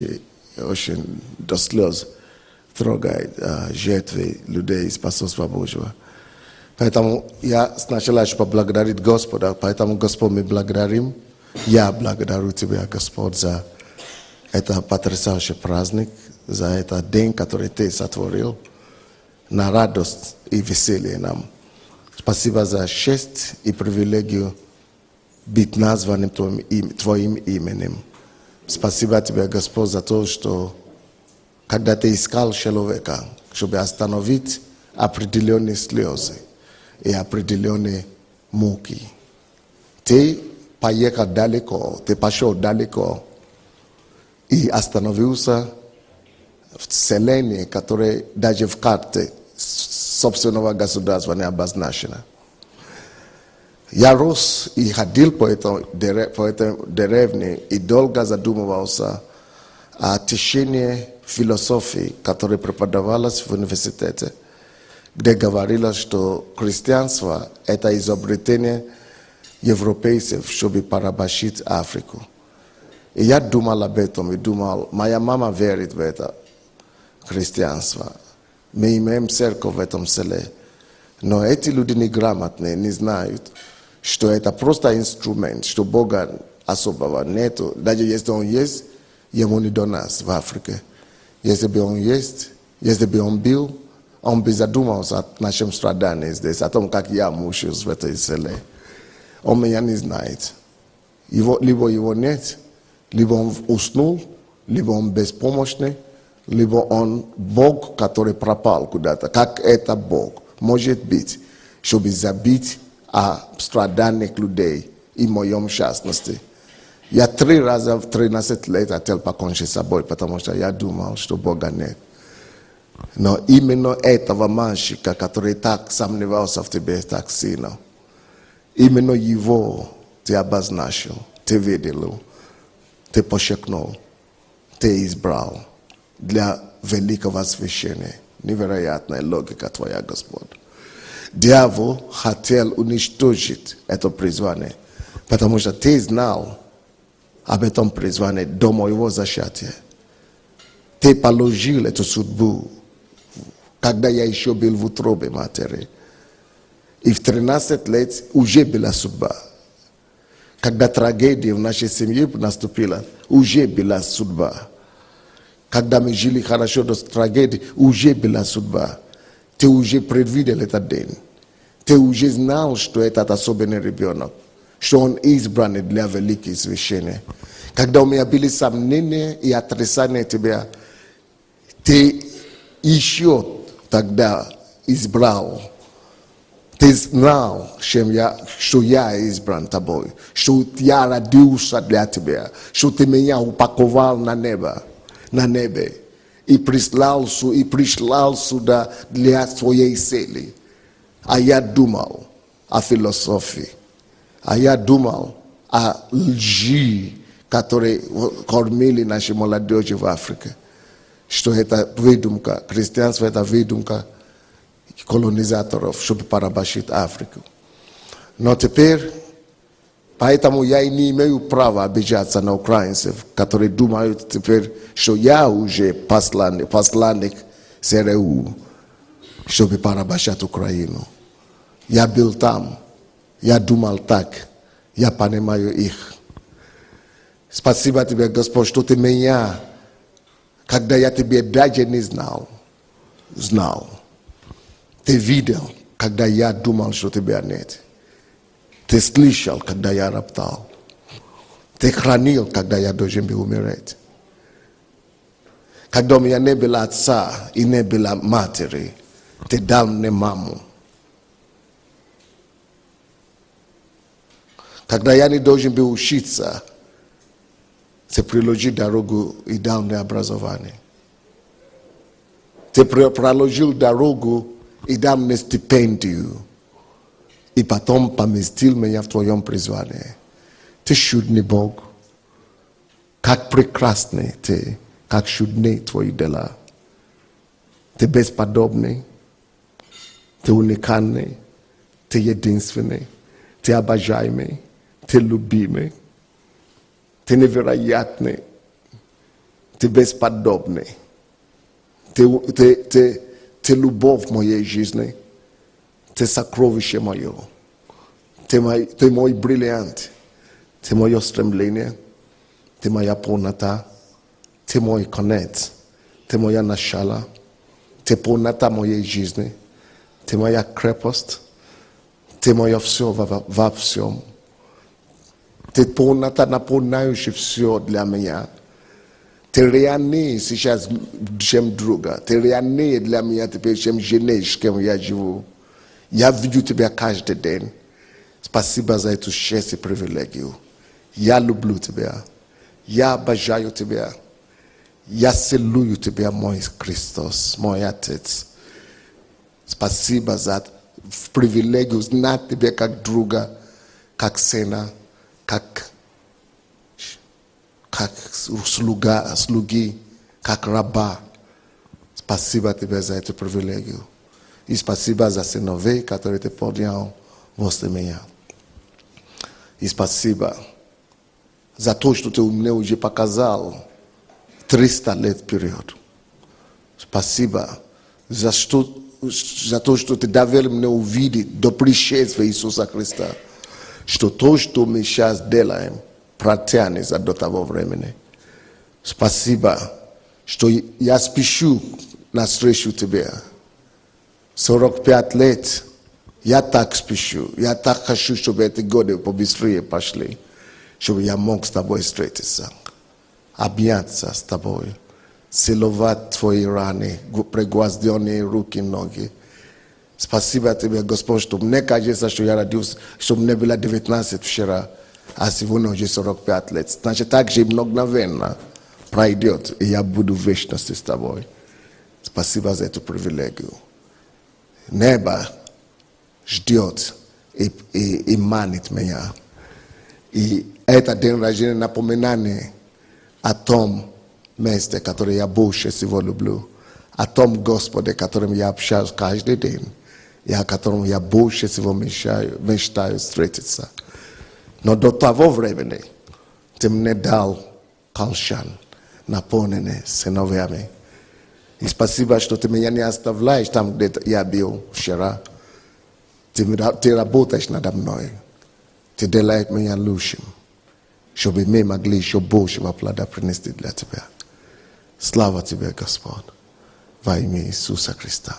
очень до слез трогает жертвы людей, спасенства Божьего. Поэтому я сначала хочу поблагодарить Господа, поэтому, Господь, мы благодарим. Я благодарю Тебя, Господь, за этот потрясающий праздник, за этот день, который Ты сотворил, на радость и веселье нам. Спасибо за честь и привилегию быть названным Твоим именем. Спасибо Тебе, Господь, за то, что когда Ты искал человека, чтобы остановить определенные слезы и определенные муки, Ты поехал далеко, Ты пошел далеко и остановился в селении, которое даже в карте собственного государства не обозначено. Я рос и ходил по этой деревне и долго задумывался о течении философии, которая преподавалась в университете, где говорилось, что христианство – это изобретение европейцев, чтобы порабощить Африку. И я думал об этом, и думал, моя мама верит в это христианство. Мы имеем церковь в этом селе. Но эти люди неграмотные, не знают, что это просто инструмент, что Бога особого нету. Даже если Он есть, Ему не до нас в Африке. Если бы Он есть, если бы Он был, Он бы задумался о нашем страдании здесь, о том, как я мучаюсь в этой селе. Он меня не знает. Либо его нет, либо он уснул, либо он беспомощный, либо он Бог, который пропал куда-то. Как это Бог может быть, чтобы забить о страданиях людей и моем частности? Я 3 раза в 13 лет хотел покончить с собой, потому что я думал, что Бога нет. Но именно этого мальчика, который так сомневался в тебе так сильно, именно его ты обозначил, ты видел, ты подчеркнул, ты избрал для великого освящения. Невероятная логика твоя, Господь. Дьявол хотел уничтожить это призвание, потому что ты знал об этом призвании до моего зачатия. Ты положил эту судьбу, когда я еще был в утробе матери. И в 13 лет уже была судьба. Когда трагедия в нашей семье наступила, уже была судьба. Когда мы жили хорошо до трагедии, уже была судьба. Ты уже предвидел этот день. Ты уже знал, что этот особенный ребенок, что он избранный для великих священия. Когда у меня были сомнения и отрицания тебя, ты еще тогда избрал. Ты знал, что я избран тобой, что я родился для тебя, что ты меня упаковал на небе и прислал сюда для своей цели. А я думал о философии, а я думал о лжи, которые кормили наши молодежи в Африке. Что это выдумка, христианство это выдумка колонизаторов, чтобы порабощить Африку. Но теперь, поэтому я и не имею права обижаться на украинцев, которые думают теперь, что я уже посланник ЦРУ, чтобы порабощать Украину. Я был там, я думал так, я понимаю их. Спасибо тебе, Господь, что ты меня, когда я тебя даже не знал. Ты видел, когда я думал, что тебя нет. Ты слышал, когда я роптал. Ты хранил, когда я должен был умереть. Когда у меня не было отца и не было матери, ты дал мне маму. Когда я не должен был учиться, ты приложил дорогу и дал мне образование. Ты проложил дорогу и дал мне стипендию. И потом поместил меня в твоем призвании. Ты чудный Бог. Как прекрасный ты, как чудны твои дела. Ты бесподобный, ты уникальный, ты единственный, ты обожаемый, ты любимый, ты невероятный, Тебе сподобный. Ты любовь моей жизни. Ты сокровище мое. Ты мой бриллиант. Ты мое стремление. Ты моя полнота. Ты мой конец. Ты моя начало. Ты полнота моей жизни. Ты моя крепость. Ты мое все во всем. Ты полнота, наполняющая все для меня. Ты реальный сейчас, чем друга. Ты реальный для меня теперь, чем женишь, кем я живу. Я вижу тебя каждый день. Спасибо за эту честь и привилегию. Я люблю тебя. Я обожаю тебя. Я целую тебя, мой Христос, мой Отец. Спасибо за привилегию знать тебя как друга, как сына, как слуги, как раба. Спасибо тебе за эту привилегию. И спасибо за сыновей, которые ты поднял возле меня. И спасибо за то, что ты мне уже показал 300 лет вперед. Спасибо за то, что ты довел мне увидеть до пришествия Иисуса Христа, что то, что мы сейчас делаем, протянется до того времени. Спасибо, что я спешу навстречу тебе. 45 лет. Я так спешу. Я так хочу, чтобы эти годы побыстрее пошли, чтобы я мог с тобой встретиться, обняться с тобой, целовать твои раны, пригвозденные руки и ноги. Спасибо тебе, Господь, что мне кажется, что я родился, что мне было 19 вчера, а сегодня уже 45 лет. Значит, так же мгновенно пройдет, и я буду в вечности с тобой. Спасибо за эту привилегию. Небо ждет и манит меня. И это день рождения напоминание о том месте, которое я больше всего люблю, о том Господе, которым я общаюсь каждый день, и о котором я больше всего мечтаю встретиться. Но до того времени ты мне дал колчан, наполненный сыновьями. И спасибо, что ты меня не оставляешь там, где я был вчера. Ты работаешь надо мной. Ты делаешь меня лучшим, чтобы мы могли еще большего плода принести для тебя. Слава тебе, Господь, во имя Иисуса Христа.